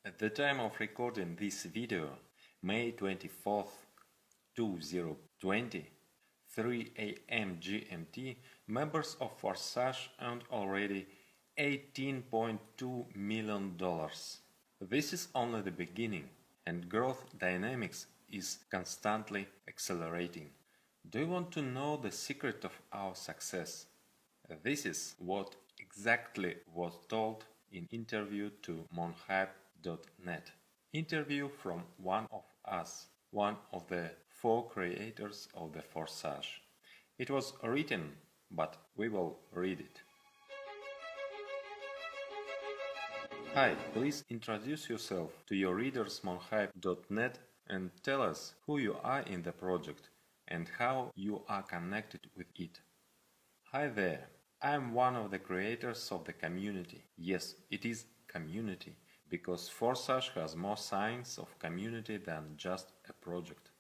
At the time of recording this video, May 24th, 2020, 3 a.m. GMT, members of Forsage earned already $18.2 million. This is only the beginning, and growth dynamics is constantly accelerating. Do you want to know the secret of our success? This is what exactly was told in interview to monhype.net. Interview from one of us, one of the 4 creators of the Forsage. It was written, but we will read it. Hi, please introduce yourself to your readers monhype.net and tell us who you are in the project and how you are connected with it. Hi there, I am one of the creators of the community. Yes, it is community, because Forsage has more signs of community than just a project.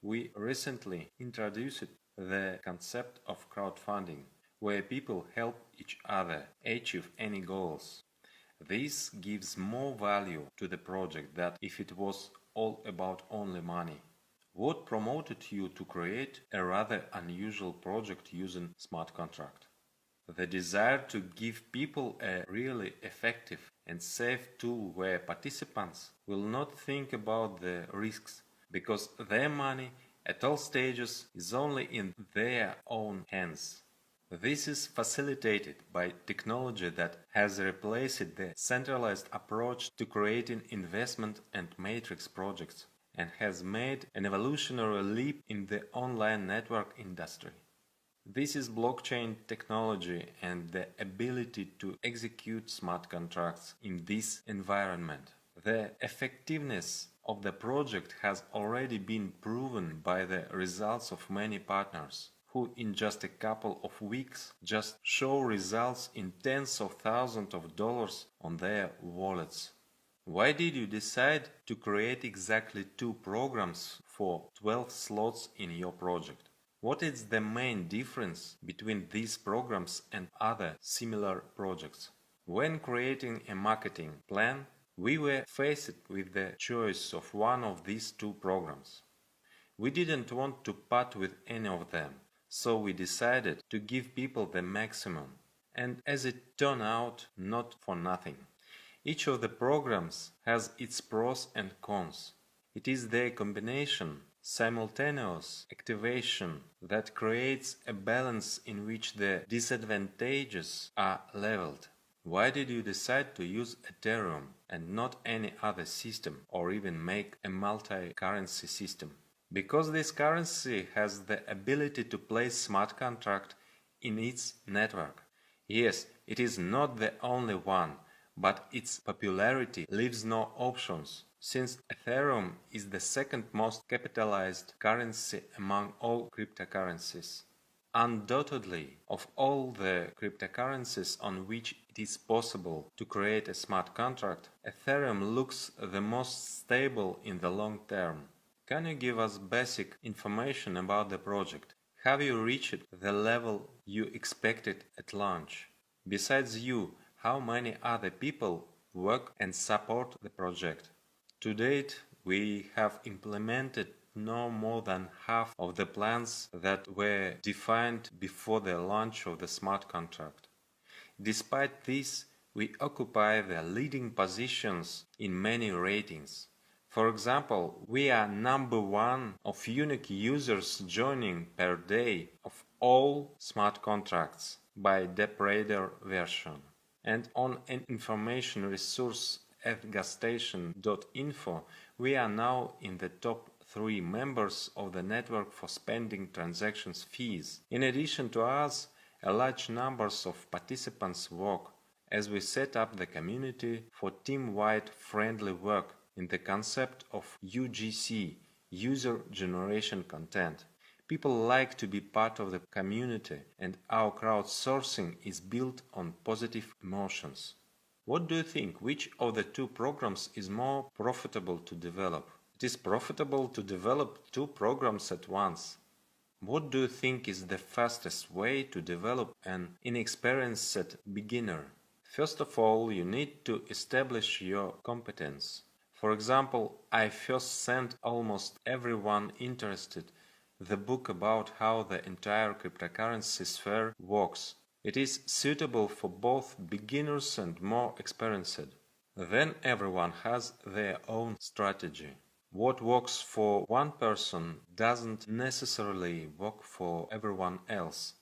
We recently introduced the concept of crowdfunding, where people help each other achieve any goals. This gives more value to the project than if it was all about only money. What promoted you to create a rather unusual project using smart contract? The desire to give people a really effective and safe tool where participants will not think about the risks, because their money at all stages is only in their own hands. This is facilitated by technology that has replaced the centralized approach to creating investment and matrix projects and has made an evolutionary leap in the online network industry. This is blockchain technology and the ability to execute smart contracts in this environment. The effectiveness of the project has already been proven by the results of many partners, who in just a couple of weeks just show results in tens of thousands of dollars on their wallets. Why did you decide to create exactly 2 programs for 12 slots in your project? What is the main difference between these programs and other similar projects? When creating a marketing plan, we were faced with the choice of one of these 2 programs. We didn't want to part with any of them, so we decided to give people the maximum, and as it turned out, not for nothing. Each of the programs has its pros and cons. It is their combination, simultaneous activation, that creates a balance in which the disadvantages are leveled. Why did you decide to use Ethereum and not any other system, or even make a multi-currency system? Because this currency has the ability to place smart contract in its network. Yes, it is not the only one, but its popularity leaves no options, since Ethereum is the second most capitalized currency among all cryptocurrencies. Undoubtedly, of all the cryptocurrencies on which it is possible to create a smart contract, Ethereum looks the most stable in the long term. Can you give us basic information about the project? Have you reached the level you expected at launch? Besides you, how many other people work and support the project? To date, we have implemented no more than half of the plans that were defined before the launch of the smart contract. Despite this, we occupy the leading positions in many ratings. For example, we are number 1 of unique users joining per day of all smart contracts by DeepRadar version. And on an information resource at gasstation.info, we are now in the top 3 members of the network for spending transactions fees. In addition to us, a large number of participants work, as we set up the community for team-wide friendly work in the concept of UGC, User Generation Content. People like to be part of the community, and our crowdsourcing is built on positive emotions. What do you think, which of the 2 programs is more profitable to develop? It is profitable to develop 2 programs at once. What do you think is the fastest way to develop an inexperienced beginner? First of all, you need to establish your competence. For example, I first sent almost everyone interested the book about how the entire cryptocurrency sphere works. It is suitable for both beginners and more experienced. Then everyone has their own strategy. What works for one person doesn't necessarily work for everyone else.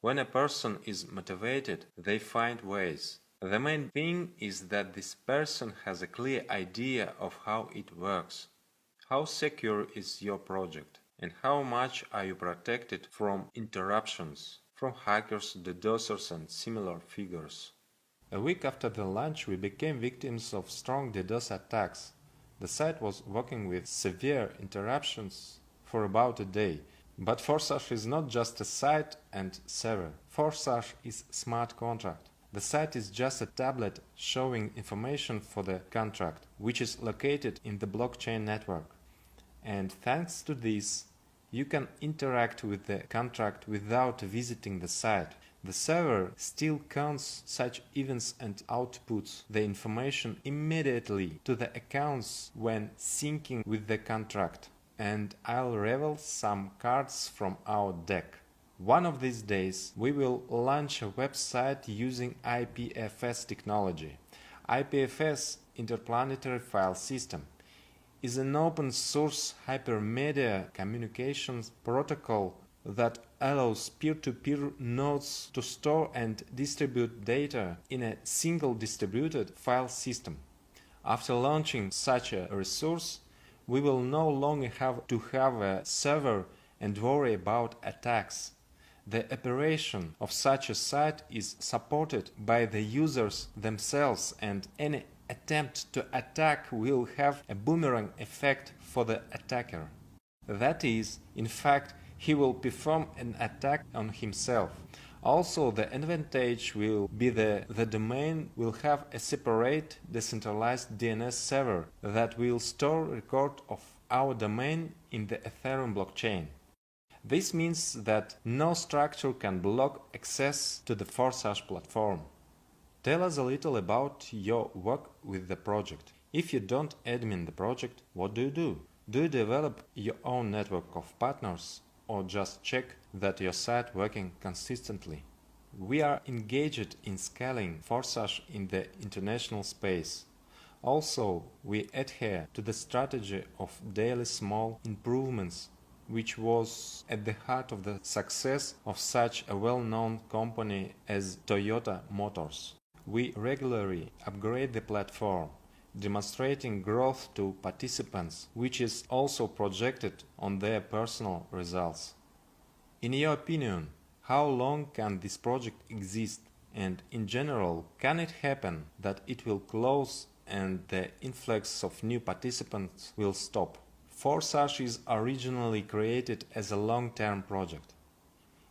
When a person is motivated, they find ways. The main thing is that this person has a clear idea of how it works. How secure is your project? And how much are you protected from interruptions, from hackers, DDoSers and similar figures? A week after the launch, we became victims of strong DDoS attacks. The site was working with severe interruptions for about a day. But Forsage is not just a site and server. Forsage is a smart contract. The site is just a tablet showing information for the contract, which is located in the blockchain network. And thanks to this, you can interact with the contract without visiting the site. The server still counts such events and outputs the information immediately to the accounts when syncing with the contract. And I'll reveal some cards from our deck. One of these days we will launch a website using IPFS technology. IPFS, Interplanetary File System, is an open-source hypermedia communications protocol that allows peer-to-peer nodes to store and distribute data in a single distributed file system. After launching such a resource, we will no longer have to have a server and worry about attacks. The operation of such a site is supported by the users themselves, and any attempt to attack will have a boomerang effect for the attacker. That is, in fact, he will perform an attack on himself. Also, the advantage will be the domain will have a separate decentralized DNS server that will store record of our domain in the Ethereum blockchain. This means that no structure can block access to the Forsage platform. Tell us a little about your work with the project. If you don't admin the project, what do you do? Do you develop your own network of partners, or just check that your site working consistently? We are engaged in scaling Forsage in the international space. Also, we adhere to the strategy of daily small improvements, which was at the heart of the success of such a well-known company as Toyota Motors. We regularly upgrade the platform, demonstrating growth to participants, which is also projected on their personal results. In your opinion, how long can this project exist, and in general, can it happen that it will close and the influx of new participants will stop? Forsage is originally created as a long-term project.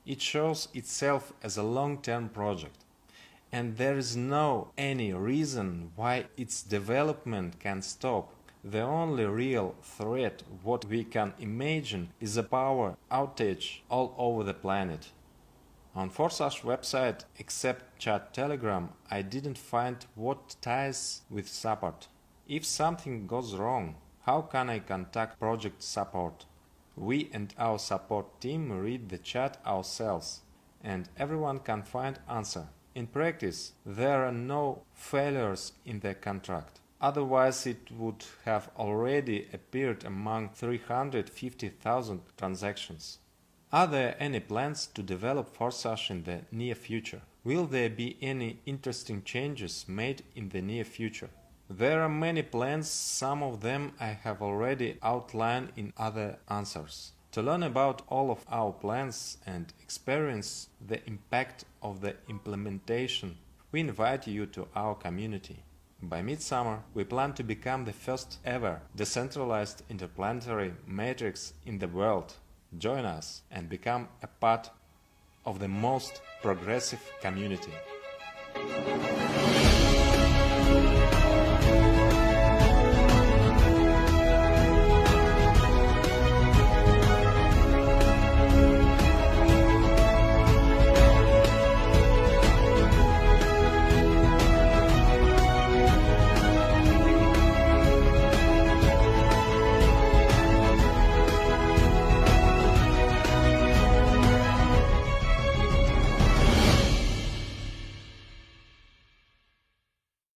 It shows itself as a long-term project, and there is no any reason why its development can stop. The only real threat what we can imagine is a power outage all over the planet. On Forsage website, except chat Telegram, I didn't find what ties with support. If something goes wrong, how can I contact project support? We and our support team read the chat ourselves, and everyone can find answer. In practice, there are no failures in the contract. Otherwise, it would have already appeared among 350,000 transactions. Are there any plans to develop Forsage in the near future? Will there be any interesting changes made in the near future? There are many plans, some of them I have already outlined in other answers. To learn about all of our plans and experience the impact of the implementation, we invite you to our community. By midsummer, we plan to become the first ever decentralized interplanetary matrix in the world. Join us and become a part of the most progressive community.